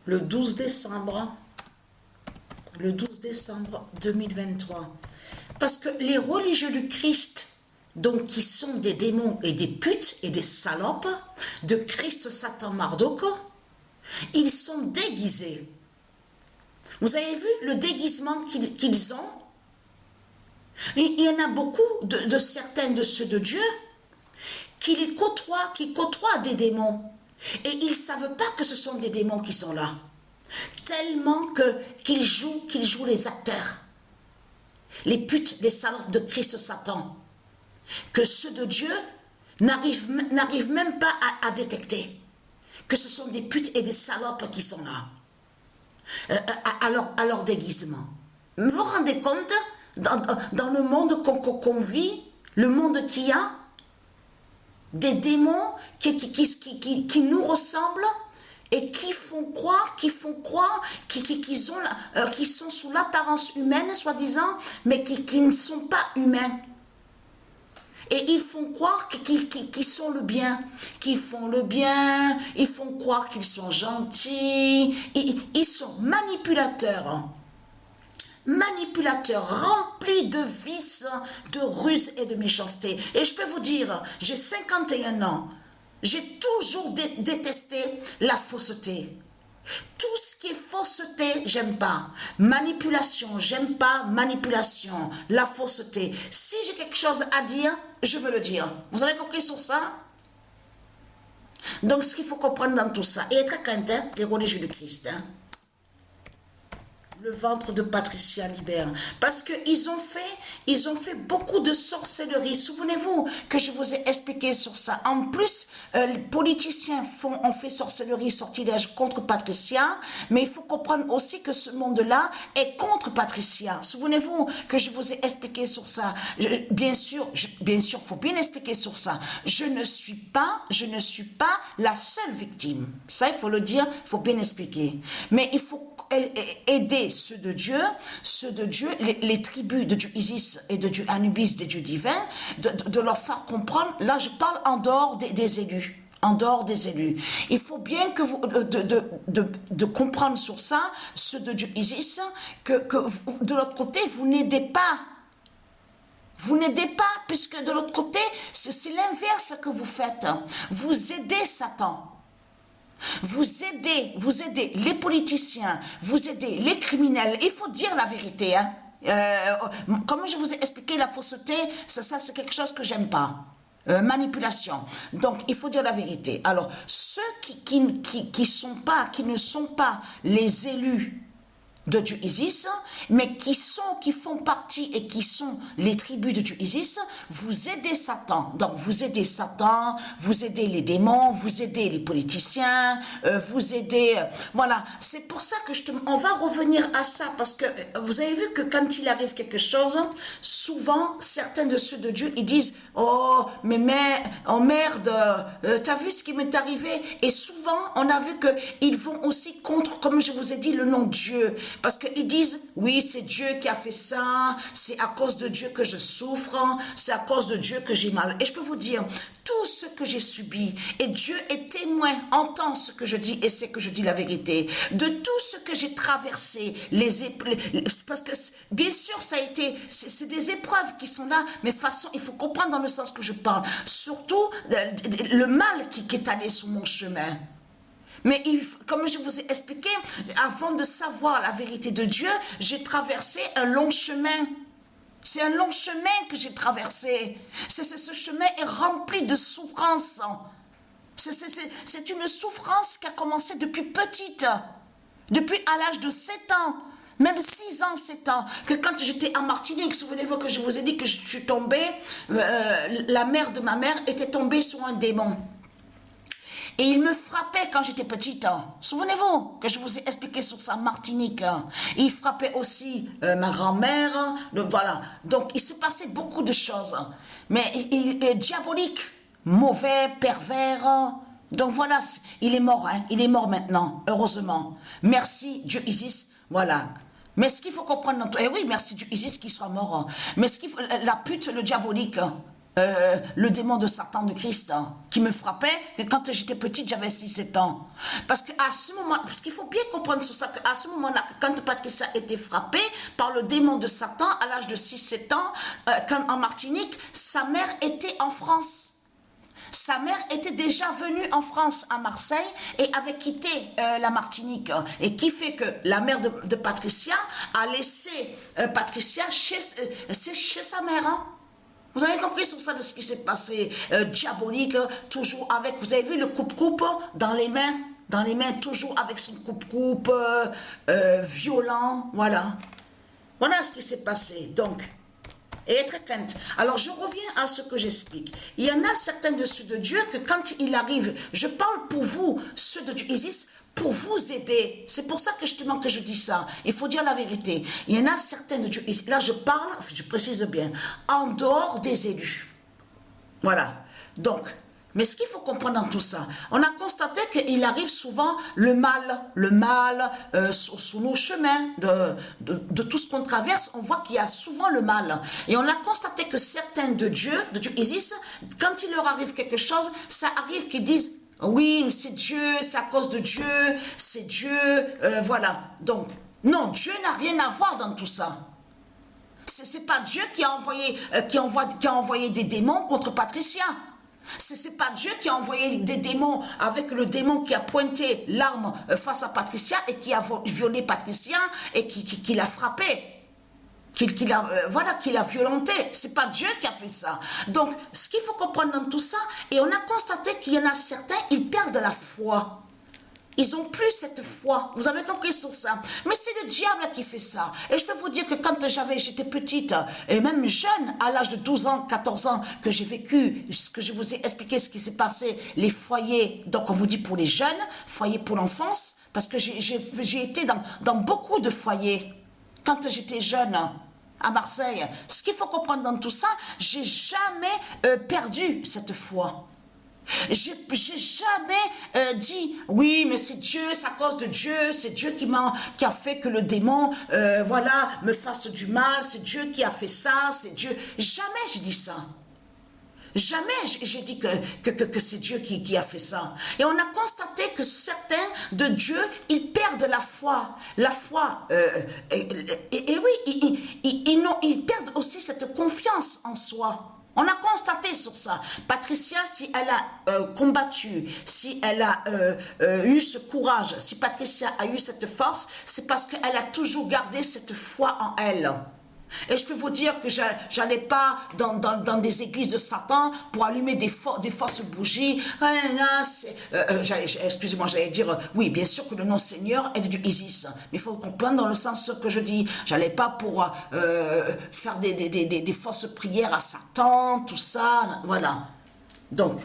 le 12 décembre, le 12 décembre 2023. Parce que les religieux du Christ, donc qui sont des démons et des putes et des salopes, de Christ, Satan, Marduk, ils sont déguisés. Vous avez vu le déguisement qu'ils ont? Il y en a beaucoup de certains de ceux de Dieu qui les côtoient, qui côtoient des démons. Et ils ne savent pas que ce sont des démons qui sont là. Tellement qu'ils jouent les acteurs. Les putes, les salopes de Christ Satan. Que ceux de Dieu n'arrivent même pas à détecter. Que ce sont des putes et des salopes qui sont là. À leur déguisement. Vous vous rendez compte, dans le monde qu'on vit, le monde qu'il y a, des démons qui nous ressemblent et qui font croire qu'ils sont sous l'apparence humaine, soi-disant, mais qui ne sont pas humains. Et ils font croire qu'ils sont le bien, qu'ils font le bien, ils font croire qu'ils sont gentils, ils sont manipulateurs. Remplis de vices, de ruses et de méchanceté. Et je peux vous dire, j'ai 51 ans, j'ai toujours détesté la fausseté. Tout ce qui est fausseté, j'aime pas. Manipulation, j'aime pas. Manipulation, la fausseté. Si j'ai quelque chose à dire, je veux le dire. Vous avez compris sur ça? Donc, ce qu'il faut comprendre dans tout ça, et être craintif, les religieux du Christ, hein. Le ventre de Patricia Libert. Parce qu'ils ont fait beaucoup de sorcellerie. Souvenez-vous que je vous ai expliqué sur ça. En plus, les politiciens ont fait sorcellerie, sortilège contre Patricia. Mais il faut comprendre aussi que ce monde-là est contre Patricia. Souvenez-vous que je vous ai expliqué sur ça. Bien sûr, faut bien expliquer sur ça. Je ne suis pas la seule victime. Ça, il faut le dire, il faut bien expliquer. Mais il faut aider ceux de Dieu, les tribus de Dieu Isis et de Dieu Anubis, des dieux divins, de leur faire comprendre. Là, je parle en dehors des élus. En dehors des élus. Il faut bien que vous de comprendre sur ça, ceux de Dieu Isis, que de l'autre côté, vous n'aidez pas. Vous n'aidez pas, puisque de l'autre côté, c'est l'inverse que vous faites. Vous aidez Satan. Vous aidez les politiciens, vous aidez les criminels. Il faut dire la vérité. Hein. Comme je vous ai expliqué, la fausseté, ça c'est quelque chose que j'aime pas. Manipulation. Donc, il faut dire la vérité. Alors, ceux qui ne sont pas les élus de Dieu Isis, mais qui font partie et qui sont les tribus de Dieu Isis, vous aidez Satan. Donc, vous aidez Satan, vous aidez les démons, vous aidez les politiciens, vous aidez... voilà, c'est pour ça que on va revenir à ça, parce que vous avez vu que quand il arrive quelque chose, souvent, certains de ceux de Dieu, ils disent « Oh, oh merde, t'as vu ce qui m'est arrivé ?» Et souvent, on a vu qu'ils vont aussi contre, comme je vous ai dit, le nom de Dieu. Parce qu'ils disent, oui, c'est Dieu qui a fait ça, c'est à cause de Dieu que je souffre, c'est à cause de Dieu que j'ai mal. Et je peux vous dire, tout ce que j'ai subi, et Dieu est témoin, entend ce que je dis et sait que je dis la vérité, de tout ce que j'ai traversé, parce que bien sûr, c'est des épreuves qui sont là, mais de toute façon, il faut comprendre dans le sens que je parle, surtout le mal qui est allé sur mon chemin. Mais comme je vous ai expliqué, avant de savoir la vérité de Dieu, j'ai traversé un long chemin. C'est un long chemin que j'ai traversé. Ce chemin est rempli de souffrance. C'est une souffrance qui a commencé depuis petite. Depuis à l'âge de 7 ans. Même 6 ans, 7 ans. Que quand j'étais en Martinique, souvenez-vous que je vous ai dit que je suis tombée, la mère de ma mère était tombée sur un démon. Et il me frappait quand j'étais petite. Souvenez-vous que je vous ai expliqué sur sa Martinique. Il frappait aussi ma grand-mère. Voilà. Donc, il s'est passé beaucoup de choses. Mais il est diabolique, mauvais, pervers. Donc voilà, il est mort. Hein. Il est mort maintenant, heureusement. Merci, Dieu Isis. Voilà. Mais ce qu'il faut comprendre... oui, merci Dieu Isis qu'il soit mort. Mais la pute, le diabolique... le démon de Satan de Christ, hein, qui me frappait, que quand j'étais petite, j'avais 6-7 ans. Parce qu'à ce moment, parce qu'il faut bien comprendre sur ça, qu'à ce moment-là, quand Patricia était frappée par le démon de Satan, à l'âge de 6-7 ans, quand en Martinique, sa mère était en France. Sa mère était déjà venue en France, à Marseille, et avait quitté la Martinique. Et qui fait que la mère de Patricia a laissé Patricia chez sa mère. Hein. Vous avez compris sur ça de ce qui s'est passé, diabolique, toujours avec, vous avez vu le coupe-coupe dans les mains, toujours avec son coupe-coupe violent, voilà. Voilà ce qui s'est passé, donc. Et être crainte. Alors, je reviens à ce que j'explique. Il y en a certains de ceux de Dieu que quand il arrive, je parle pour vous, ceux de Dieu, ils disent pour vous aider. C'est pour ça que justement que je dis ça. Il faut dire la vérité. Il y en a certains de Dieu, là je parle, je précise bien, en dehors des élus. Voilà. Donc, mais ce qu'il faut comprendre dans tout ça, on a constaté qu'il arrive souvent le mal sur nos chemins, de tout ce qu'on traverse, on voit qu'il y a souvent le mal. Et on a constaté que certains de Dieu, ils disent, quand il leur arrive quelque chose, ça arrive qu'ils disent, oui, c'est Dieu, c'est à cause de Dieu, c'est Dieu, voilà. Donc, non, Dieu n'a rien à voir dans tout ça. C'est pas Dieu qui a envoyé des démons contre Patricia. C'est pas Dieu qui a envoyé des démons avec le démon qui a pointé l'arme face à Patricia et qui a violé Patricia et qui l'a frappé. Qu'il a violenté. C'est pas Dieu qui a fait ça. Donc, ce qu'il faut comprendre dans tout ça, et on a constaté qu'il y en a certains, ils perdent la foi. Ils n'ont plus cette foi. Vous avez compris sur ça. Mais c'est le diable qui fait ça. Et je peux vous dire que quand j'étais petite, et même jeune, à l'âge de 12 ans, 14 ans, que j'ai vécu, ce que je vous ai expliqué, ce qui s'est passé, les foyers, donc on vous dit pour les jeunes, foyers pour l'enfance, parce que j'ai été dans beaucoup de foyers. Quand j'étais jeune, à Marseille, ce qu'il faut comprendre dans tout ça, j'ai jamais perdu cette foi. J'ai jamais dit oui mais c'est Dieu, c'est à cause de Dieu, c'est Dieu qui a fait que le démon me fasse du mal, c'est Dieu qui a fait ça, c'est Dieu. Jamais j'ai dit ça. Jamais j'ai dit que c'est Dieu qui a fait ça. Et on a constaté que certains de Dieu, ils perdent la foi. La foi. Et oui, ils perdent aussi cette confiance en soi. On a constaté sur ça. Patricia, si elle a combattu, si elle a eu ce courage, si Patricia a eu cette force, c'est parce qu'elle a toujours gardé cette foi en elle. Et je peux vous dire que j'allais pas dans des églises de Satan pour allumer des fausses bougies. Excusez-moi, j'allais dire, oui, bien sûr que le nom Seigneur est du Isis. Mais il faut comprendre dans le sens que je dis. J'allais pas pour faire des fausses prières à Satan, tout ça, voilà. Donc,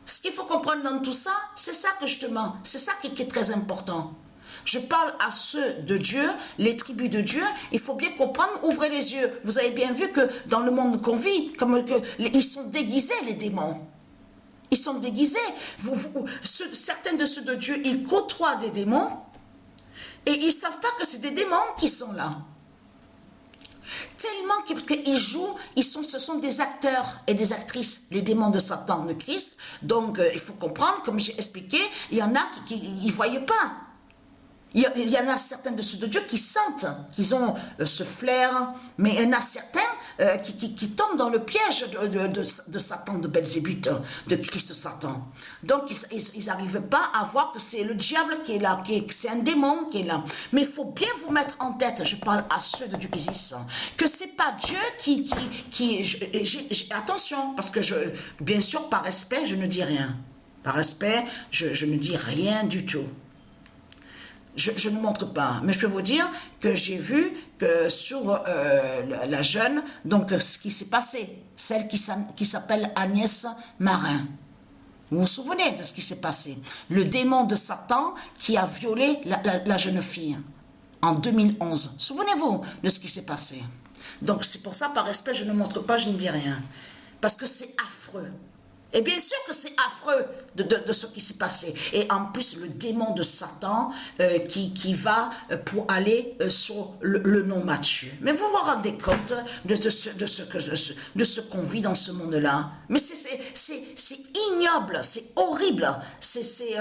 ce qu'il faut comprendre dans tout ça, c'est ça que justement, c'est ça qui est très important. Je parle à ceux de Dieu, les tribus de Dieu, il faut bien comprendre, ouvrez les yeux. Vous avez bien vu que dans le monde qu'on vit, ils sont déguisés les démons. Ils sont déguisés. Certains de ceux de Dieu, ils côtoient des démons et ils ne savent pas que c'est des démons qui sont là. Tellement qu'ils jouent, ce sont des acteurs et des actrices, les démons de Satan, de Christ. Donc il faut comprendre, comme j'ai expliqué, il y en a qui ne voient pas. Il y en a certains de ceux de Dieu qui sentent qu'ils ont ce flair, mais il y en a certains qui tombent dans le piège de Satan, de Belzébuth, de Christ Satan. Donc ils n'arrivent pas à voir que c'est le diable qui est là, que c'est un démon qui est là. Mais il faut bien vous mettre en tête, je parle à ceux de Dieu Isis, que c'est pas Dieu attention, parce que bien sûr par respect je ne dis rien. Par respect, je ne dis rien du tout. Je ne montre pas, mais je peux vous dire que j'ai vu que sur la jeune, donc ce qui s'est passé, celle qui s'appelle Agnès Marin. Vous vous souvenez de ce qui s'est passé? Le démon de Satan qui a violé la jeune fille en 2011. Souvenez-vous de ce qui s'est passé. Donc c'est pour ça, par respect, je ne montre pas, je ne dis rien. Parce que c'est affreux. Et bien sûr que c'est affreux de ce qui s'est passé. Et en plus, le démon de Satan qui va pour aller sur le nom Matthieu. Mais vous vous rendez compte de ce qu'on vit dans ce monde-là. Mais c'est ignoble, c'est horrible, c'est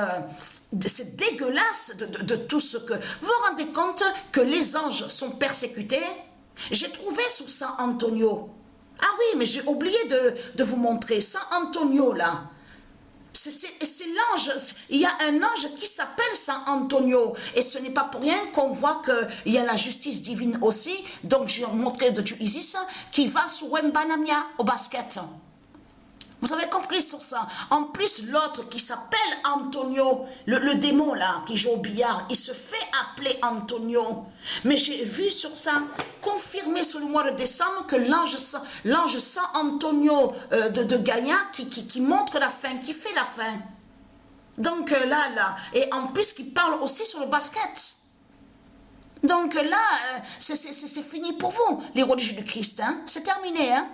dégueulasse de tout ce que... Vous vous rendez compte que les anges sont persécutés? J'ai trouvé sur San Antonio. Ah oui, mais j'ai oublié de vous montrer. San Antonio, là. C'est l'ange. Il y a un ange qui s'appelle San Antonio. Et ce n'est pas pour rien qu'on voit qu'il y a la justice divine aussi. Donc, j'ai montré de Isis qui va sur Wembanamia au basket. Vous avez compris sur ça. En plus, l'autre qui s'appelle Antonio, le démon là, qui joue au billard, il se fait appeler Antonio. Mais j'ai vu sur ça, confirmé sur le mois de décembre, que l'ange San Antonio de Gagna qui montre la fin, qui fait la fin. Donc là, et en plus qui parle aussi sur le basket. Donc là, c'est fini pour vous, les religieux du Christ. Hein? C'est terminé, hein?